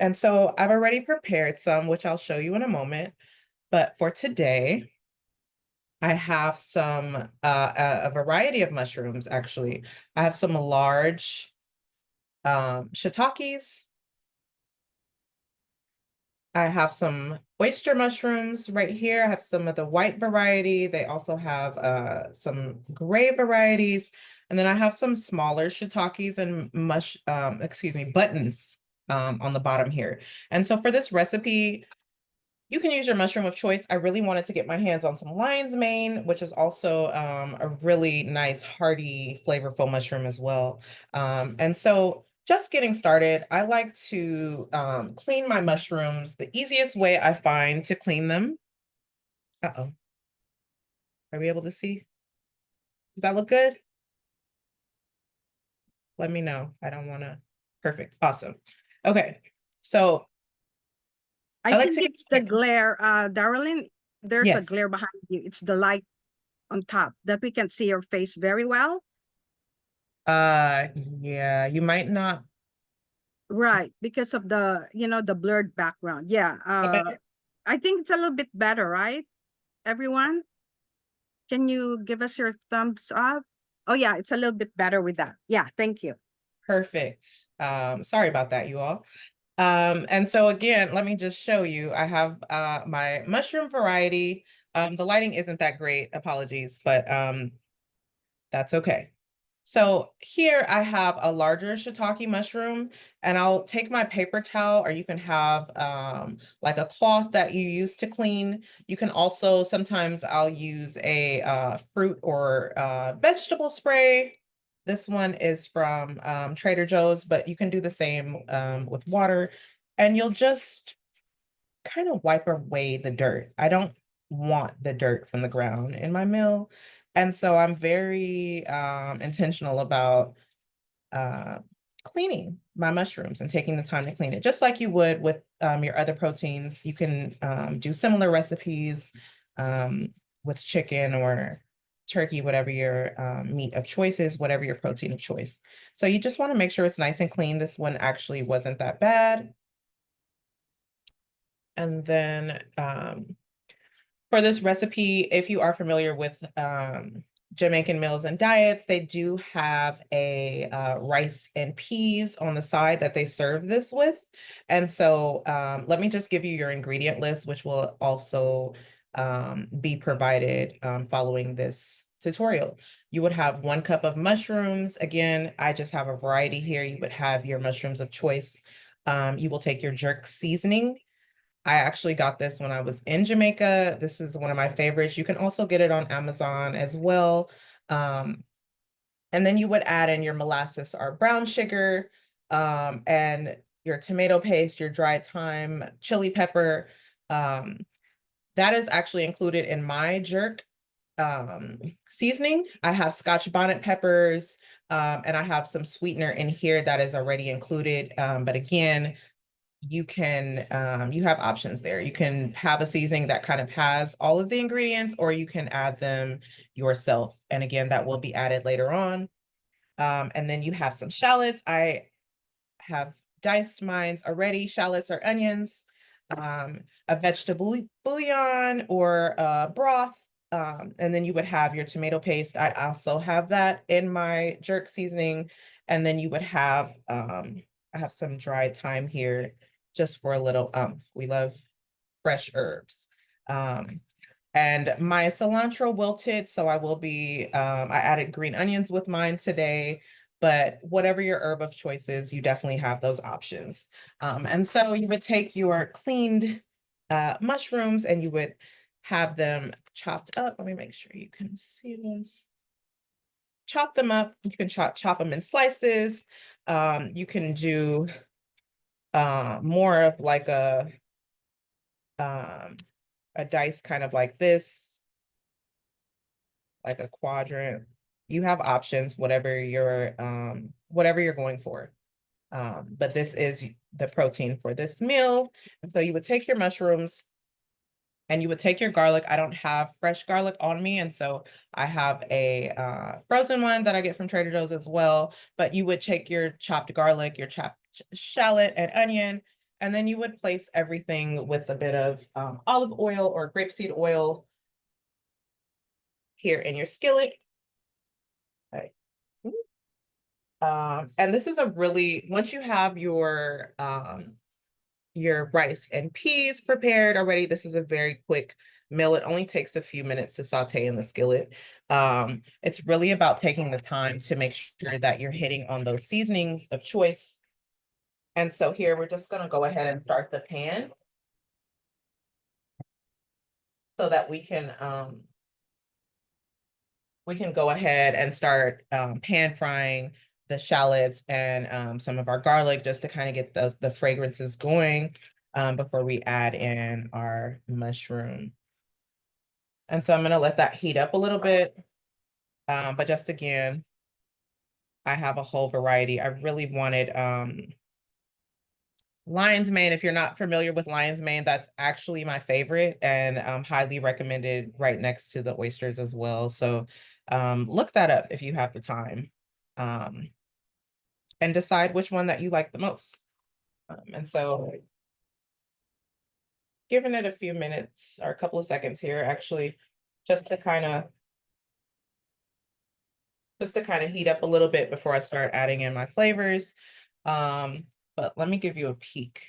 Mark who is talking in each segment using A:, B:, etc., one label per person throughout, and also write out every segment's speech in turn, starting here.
A: And so I've already prepared some, which I'll show you in a moment. But for today, I have some a variety of mushrooms, actually. I have some large shiitakes. I have some oyster mushrooms right here. I have some of the white variety. They also have some gray varieties. And then I have some smaller shiitakes and buttons on the bottom here. And so for this recipe, you can use your mushroom of choice. I really wanted to get my hands on some lion's mane, which is also a really nice, hearty, flavorful mushroom as well. And so just getting started, I like to clean my mushrooms. The easiest way I find to clean them. Uh-oh. Are we able to see? Does that look good? Let me know. I don't want to. Perfect. Awesome. Okay. So
B: I
A: I like
B: think
A: to
B: it's the
A: get,
B: glare, Darolyn. There's a
A: yes.
B: glare behind you. It's the light on top that we can see your face very well.
A: Yeah, you might not.
B: Right, because of the, the blurred background. Yeah. I think it's a little bit better, right? Everyone, can you give us your thumbs up? Oh yeah, it's a little bit better with that. Yeah, thank you.
A: Perfect. Sorry about that, you all. And so again, let me just show you. I have my mushroom variety. The lighting isn't that great, apologies, but that's okay. So here I have a larger shiitake mushroom, and I'll take my paper towel, or you can have like a cloth that you use to clean. You can also, sometimes I'll use a fruit or vegetable spray. This one is from Trader Joe's, but you can do the same with water, and you'll just kind of wipe away the dirt. I don't want the dirt from the ground in my meal. And so I'm very intentional about uh, cleaning my mushrooms and taking the time to clean it, just like you would with your other proteins. You can do similar recipes with chicken or turkey, whatever your meat of choice is, whatever your protein of choice. So you just want to make sure it's nice and clean. This one actually wasn't that bad. And then for this recipe, if you are familiar with Jamaican meals and diets, they do have a rice and peas on the side that they serve this with. And so let me just give you your ingredient list, which will also be provided following this tutorial. You would have 1 cup of mushrooms. Again, I just have a variety here. You would have your mushrooms of choice. You will take your jerk seasoning. I actually got this when I was in Jamaica. This is one of my favorites. You can also get it on Amazon as well. Um, and then you would add in your molasses or brown sugar, and your tomato paste, your dried thyme, chili pepper. Um, that is actually included in my jerk seasoning. I have Scotch bonnet peppers, and I have some sweetener in here that is already included. But again, you have options there. You can have a seasoning that kind of has all of the ingredients, or you can add them yourself. And again, that will be added later on. And then you have some shallots. I have diced mines already, shallots or onions, a vegetable bouillon or broth. And then you would have your tomato paste. I also have that in my jerk seasoning. And then you would have, I have some dried thyme here just for a little umph. We love fresh herbs. Um, and my cilantro wilted, so I added green onions with mine today, but whatever your herb of choice is, you definitely have those options. And so you would take your cleaned mushrooms and you would have them chopped up. Let me make sure you can see this. Chop them up. You can chop them in slices. You can do more of like um, a dice kind of like this, like a quadrant. You have options, whatever you're going for. But this is the protein for this meal. And so you would take your mushrooms and you would take your garlic. I don't have fresh garlic on me, and so I have a frozen one that I get from Trader Joe's as well. But you would take your chopped garlic, your chopped shallot and onion, And then you would place everything with a bit of olive oil or grapeseed oil here in your skillet. Okay. And this is a really, once you have your rice and peas prepared already, this is a very quick meal. It only takes a few minutes to saute in the skillet. It's really about taking the time to make sure that you're hitting on those seasonings of choice. And so here we're just going to go ahead and start the pan so that we can go ahead and start pan frying the shallots and some of our garlic just to kind of get the fragrances going before we add in our mushroom. And so I'm going to let that heat up a little bit. But just again, I have a whole variety. I really wanted lion's mane. If you're not familiar with lion's mane, that's actually my favorite and highly recommended right next to the oysters as well. So look that up if you have the time and decide which one that you like the most. And so giving it a few minutes or a couple of seconds here, actually, just to kind of heat up a little bit before I start adding in my flavors. But let me give you a peek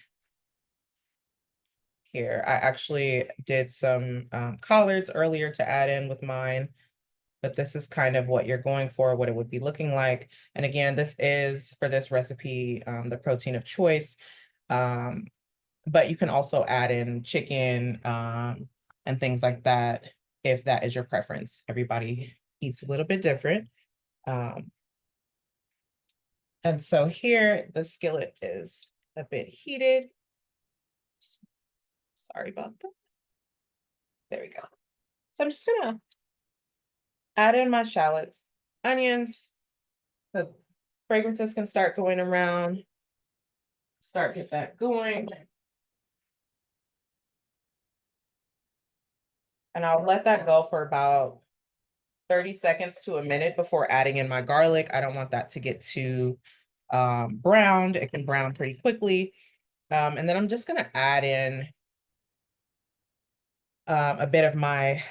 A: here. I actually did some collards earlier to add in with mine, but this is kind of what you're going for, what it would be looking like. And again, this is for this recipe, the protein of choice. But you can also add in chicken and things like that if that is your preference. Everybody eats a little bit different. And so here the skillet is a bit heated. Sorry about that. There we go. So I'm just gonna add in my shallots, onions. The fragrances can start going around. Get that going. And I'll let that go for about 30 seconds to a minute before adding in my garlic. I don't want that to get too browned. It can brown pretty quickly. And then I'm just gonna add in a bit of my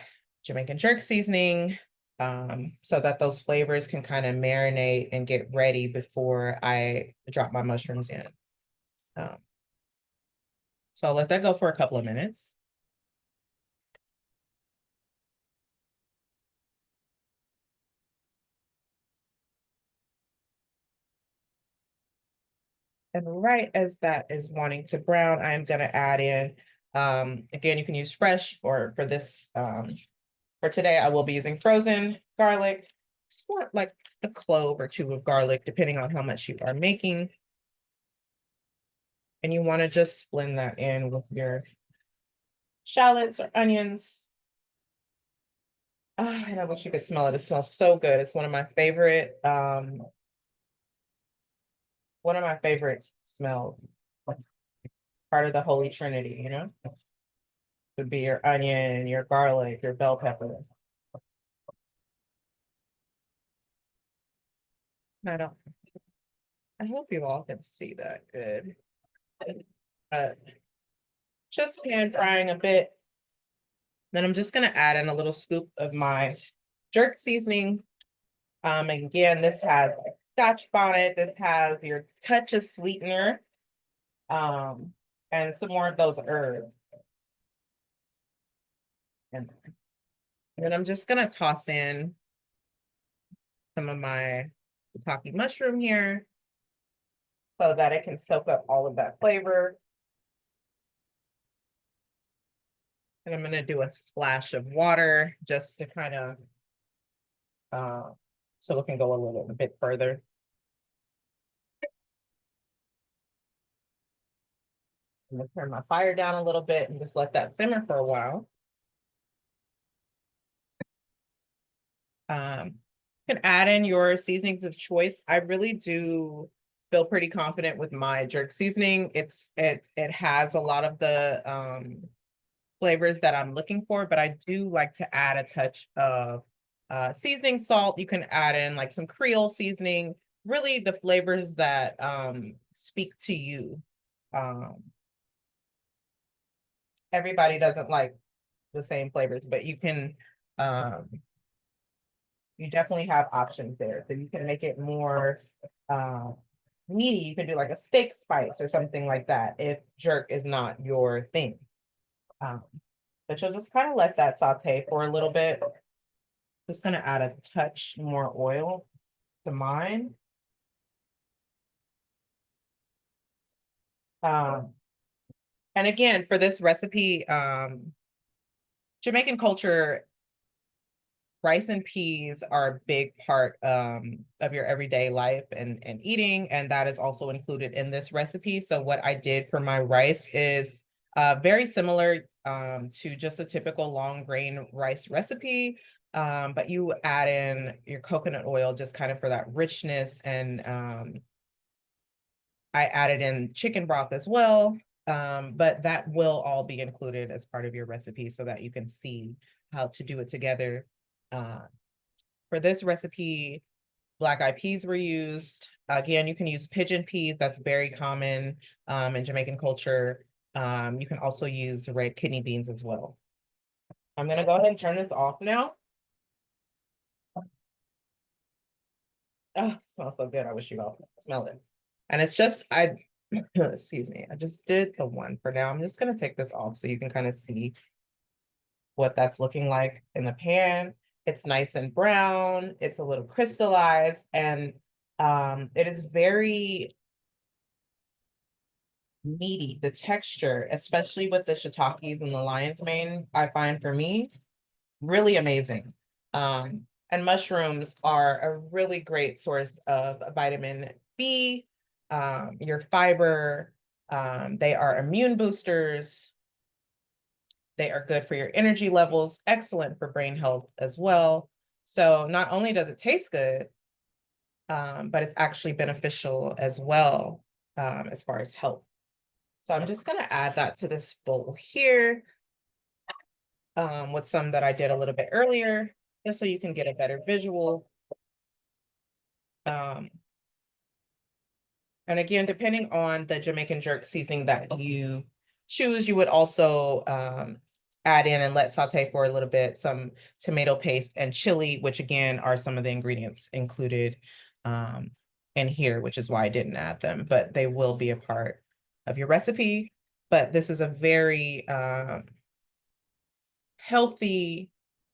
A: Jamaican jerk seasoning so that those flavors can kind of marinate and get ready before I drop my mushrooms in. So I'll let that go for a couple of minutes. And right as that is wanting to brown, I am going to add in, again, you can use fresh, or for this, for today, I will be using frozen garlic. Just want like a clove or two of garlic, depending on how much you are making. And you want to just blend that in with your shallots or onions. Oh, and I wish you could smell it. It smells so good. It's one of my favorite smells. Part of the Holy Trinity, you know? Would be your onion, your garlic, your bell pepper. I hope you all can see that good. Just pan frying a bit. Then I'm just gonna add in a little scoop of my jerk seasoning. Again, this has Scotch bonnet. This has your touch of sweetener, and some more of those herbs. And then I'm just gonna toss in some of my shiitake mushroom here so that it can soak up all of that flavor. And I'm gonna do a splash of water just to kind of, so it can go a little bit further. I'm gonna turn my fire down a little bit and just let that simmer for a while. You can add in your seasonings of choice. I really do feel pretty confident with my jerk seasoning. It has a lot of the flavors that I'm looking for, but I do like to add a touch of seasoning salt. You can add in like some Creole seasoning, really the flavors that speak to you. everybody doesn't like the same flavors, but you definitely have options there. So you can make it more uh, meaty. You can do like a steak spice or something like that if jerk is not your thing. Um, but you'll just kind of let that saute for a little bit. Just gonna add a touch more oil to mine. Um, and again, for this recipe, Jamaican culture, rice and peas are a big part of your everyday life and eating, and that is also included in this recipe. So what I did for my rice is very similar to just a typical long grain rice recipe, but you add in your coconut oil just kind of for that richness, and I added in chicken broth as well, but that will all be included as part of your recipe so that you can see how to do it together. Uh, for this recipe, black eyed peas were used. Again, you can use pigeon peas. That's very common in Jamaican culture. You can also use red kidney beans as well. I'm gonna go ahead and turn this off now. Oh, it smells so good. I wish you all could smell it. And it's just, excuse me, I just did the one for now. I'm just gonna take this off so you can kind of see what that's looking like in the pan. It's nice and brown. It's a little crystallized, and it is very meaty. The texture, especially with the shiitakes and the lion's mane, I find for me really amazing. And mushrooms are a really great source of vitamin B, your fiber. They are immune boosters. They are good for your energy levels, excellent for brain health as well. So not only does it taste good, but it's actually beneficial as well as far as health. So I'm just gonna add that to this bowl here with some that I did a little bit earlier, just so you can get a better visual. Um, and again, depending on the Jamaican jerk seasoning that you choose, you would also add in and let saute for a little bit some tomato paste and chili, which again are some of the ingredients included in here, which is why I didn't add them, but they will be a part of your recipe. But this is a very healthy,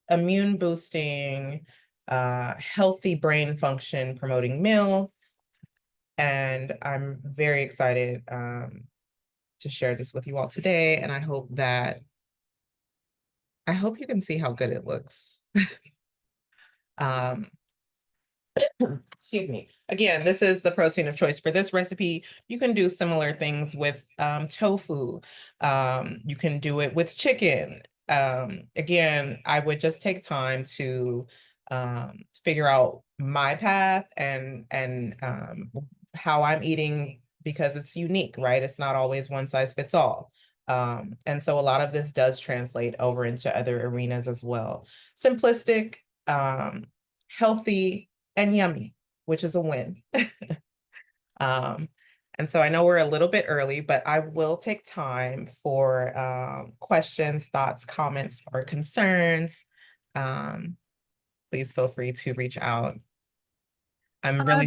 A: immune boosting, healthy brain function promoting meal. And I'm very excited to share this with you all today. And I hope you can see how good it looks. um, excuse me. Again, this is the protein of choice for this recipe. You can do similar things with tofu. You can do it with chicken. Again, I would just take time to figure out my path and how I'm eating, because it's unique, right? It's not always one size fits all. And so a lot of this does translate over into other arenas as well. Simplistic, healthy, and yummy, which is a win. um, and so I know we're a little bit early, but I will take time for questions, thoughts, comments, or concerns. Please feel free to reach out. I'm really